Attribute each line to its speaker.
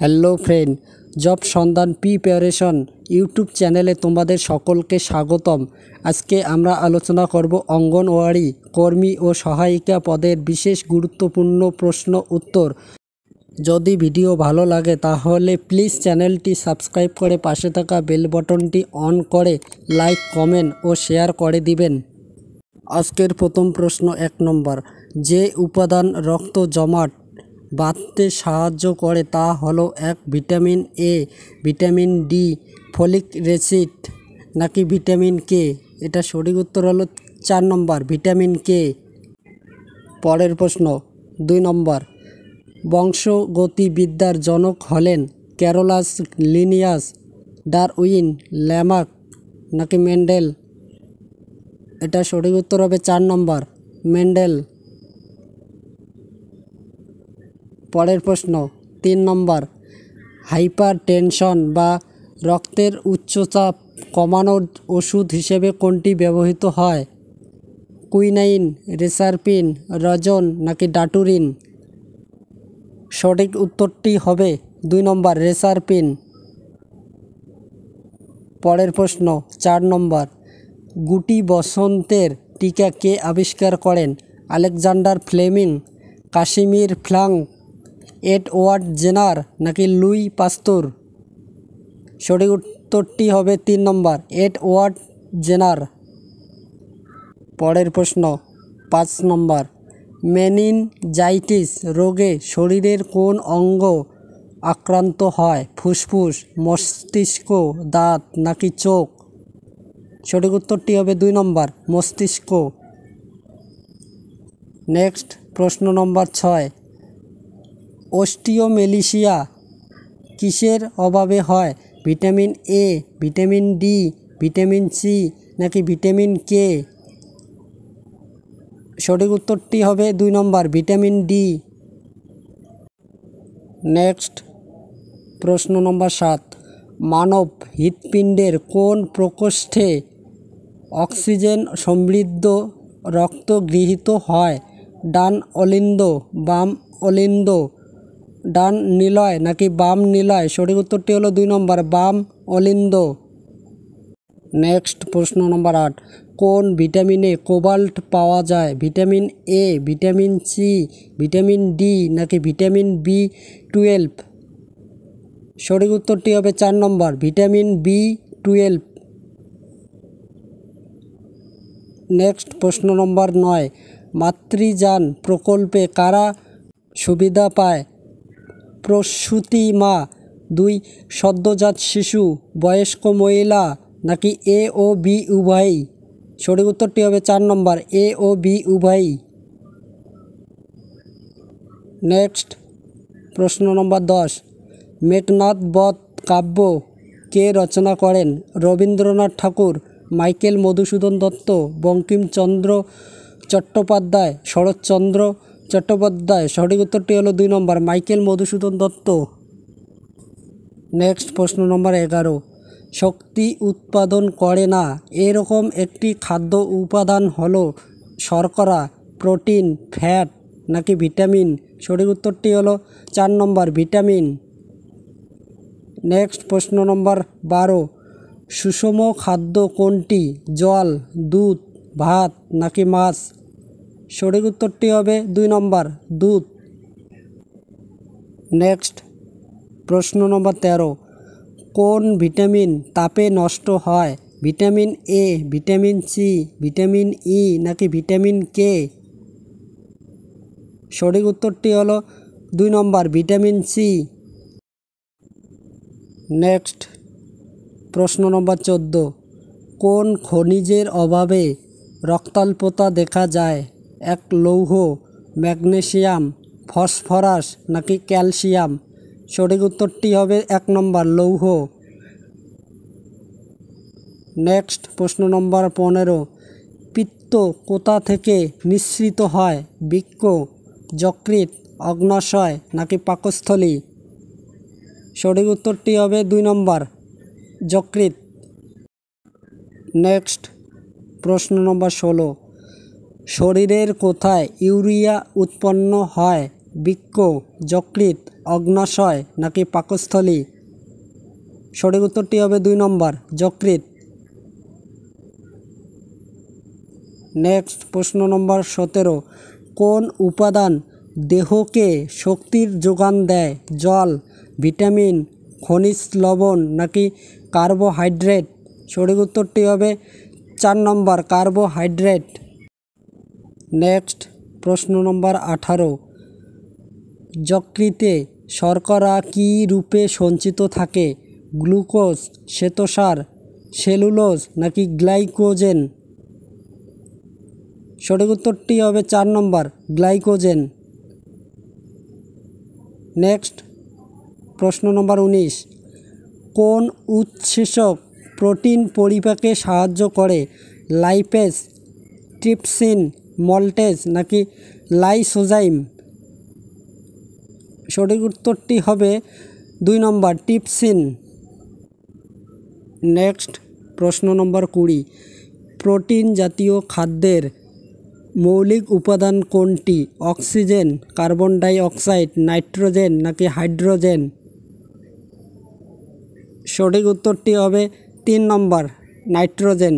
Speaker 1: Hello friend, job সন্ধান preparation YouTube চ্যানেলে তোমাদের সকলকে স্বাগতম। আজকে আমরা আলোচনা করব অঙ্গনওয়াড়ি কর্মী ও সহায়িকা পদের বিশেষ গুরুত্বপূর্ণ প্রশ্ন উত্তর। যদি ভিডিও ভালো লাগে তাহলে প্লিজ চ্যানেলটি সাবস্ক্রাইব করে পাশে থাকা বেল বাটনটি অন করে লাইক, কমেন্ট ও শেয়ার করে দিবেন। আজকের প্রথম প্রশ্ন 1 নম্বর, যে উপাদান রক্ত জমাট বাঁধতে সাহায্য করে তা হলো vitamin A, vitamin D, folic acid নাকি ভিটামিন কে? এটা সঠিক উত্তর হলো 4 নম্বর ভিটামিন কে। পরের প্রশ্ন 2 নম্বর, বংশগতিবিদ্যার জনক হলেন ক্যারোলাস লিনিয়াস, ডারউইন, ল্যামার্ক নাকি মেন্ডেল? এটা সঠিক উত্তর হবে 4 নম্বর মেন্ডেল। পরের প্রশ্ন 3 নম্বর, হাইপারটেনশন বা রক্তের উচ্চচাপ কমানোর ওষুধ হিসেবে কোনটি ব্যবহৃত হয়? কুইনাইন, রেসারপিন, রজন নাকি ডাটুরিন? সঠিক উত্তরটি হবে 2 নম্বর রেসারপিন। পরের প্রশ্ন 4 নম্বর, গুটি বসন্তের টিকা কে আবিষ্কার করেন? আলেকজান্ডার ফ্লেমিং, কাসিমির ফ্লাঙ্ক, এডওয়ার্ড জেনার নাকি লুই পাস্তুর? সঠিক উত্তরটি হবে 3 নম্বর এডওয়ার্ড জেনার। পরের প্রশ্ন 5 নম্বর, মেনিনজাইটিস রোগে শরীরের কোন অঙ্গ আক্রান্ত হয়? ফুসফুস, মস্তিষ্ক, দাঁত নাকি চোখ? সঠিক উত্তরটি হবে 2 নম্বর মস্তিষ্ক। নেক্সট প্রশ্ন নম্বর 6, অস্টিওমেলিশিয়া কিসের অভাবে হয়? Vitamin A, vitamin D, vitamin C নাকি ভিটামিন কে? সঠিক উত্তরটি হবে 2 নম্বর ভিটামিন ডি। নেক্সট প্রশ্ন নম্বর 7, মানব হৃৎপিণ্ডের কোন প্রকোষ্ঠে অক্সিজেন সমৃদ্ধ রক্ত গৃহীত হয়? ডান অলিন্দ, বাম অলিন্দ, ডান নিলয় নাকি বাম নিলয়? সঠিক উত্তরটি হলো 2 নম্বর বাম অলিন্দ। নেক্সট প্রশ্ন নম্বর 8, কোন ভিটামিনে কোবাল্ট পাওয়া যায়? Vitamin A, vitamin C, vitamin D নাকি ভিটামিন বি12? সঠিক উত্তরটি হবে 4 নম্বর ভিটামিন বি12। নেক্সট প্রশ্ন নম্বর 9, মাতৃযান প্রকল্পে কারা সুবিধা পায়? প্রসূতি মা, 2 সদ্যজাত শিশু, বয়স্ক মহিলা নাকি এ ও বি উভয়ই? সঠিক উত্তরটি হবে 4 নম্বর এ ও বি উভয়ই। নেক্সট প্রশ্ন নম্বর 10, মেঘনাদ বধ কাব্য কে রচনা করেন? রবীন্দ্রনাথ ঠাকুর, মাইকেল মধুসূদন দত্ত, বঙ্কিমচন্দ্র চট্টোপাধ্যায়, শরৎচন্দ্র চট্টোপাধ্যায়? সঠিক উত্তরটি হলো 2 নম্বর মাইকেল মধুসূদন দত্ত। নেক্সট প্রশ্ন নম্বর 11, শক্তি উৎপাদন করে না এরকম একটি খাদ্য উপাদান হলো শর্করা, প্রোটিন, ফ্যাট নাকি ভিটামিন? সঠিক উত্তরটি হলো 4 নম্বর ভিটামিন। নেক্সট প্রশ্ন নম্বর 12, সুষম খাদ্য কোনটি? জল, দুধ, ভাত নাকি মাছ? সঠিক উত্তরটি হবে 2 নম্বর দুধ। নেক্সট প্রশ্ন নম্বর 13, কোন ভিটামিন তাপে নষ্ট হয়? Vitamin A, vitamin C, vitamin E নাকি ভিটামিন কে? সঠিক উত্তরটি হলো 2 নম্বর ভিটামিন সি। নেক্সট প্রশ্ন নম্বর 14, কোন খনিজের অভাবে রক্তাল্পতা দেখা যায়? এক লৌহ, ম্যাগনেসিয়াম, ফসফরাস নাকি ক্যালসিয়াম? সঠিক উত্তরটি হবে 1 নম্বর লৌহ। নেক্সট প্রশ্ন নম্বর 15, পিত্ত কোথা থেকে নিঃসৃত হয়? বৃক্ক, যকৃৎ, অগ্ন্যাশয় নাকি পাকস্থলী? সঠিক উত্তরটি হবে 2 নম্বর যকৃৎ। নেক্সট প্রশ্ন নম্বর 16, শরীরের কোথায় ইউরিয়া উৎপন্ন হয়? বৃক্ক, যকৃৎ, অগ্ন্যাশয় নাকি পাকস্থলী? সঠিক উত্তরটি হবে 2 নম্বর যকৃৎ। নেক্সট প্রশ্ন নম্বর 17, কোন উপাদান দেহকে শক্তির যোগান দেয়? জল, ভিটামিন, খনিজ লবণ নাকি কার্বোহাইড্রেট? সঠিক উত্তরটি হবে 4 নম্বর কার্বোহাইড্রেট। নেক্সট প্রশ্ন নম্বর 18, যকৃতে শর্করা কী রূপে সঞ্চিত থাকে? গ্লুকোজ, শ্বেতসার, সেলুলোজ নাকি গ্লাইকোজেন? সঠিক উত্তরটি হবে 4 নম্বর গ্লাইকোজেন। নেক্সট প্রশ্ন নম্বর 19, কোন উৎসেচক প্রোটিন পরিপাকে সাহায্য করে? লাইপেজ, ট্রিপসিন, মল্টেজ নাকি লাইসোজাইম? সঠিক উত্তরটি হবে 2 নম্বর ট্রিপসিন। নেক্সট প্রশ্ন নম্বর 20, প্রোটিন জাতীয় খাদ্যের মৌলিক উপাদান কোনটি? Oxygen, carbon die oxide, nitrogen নাকি হাইড্রোজেন? সঠিক উত্তরটি হবে 3 নম্বর নাইট্রোজেন।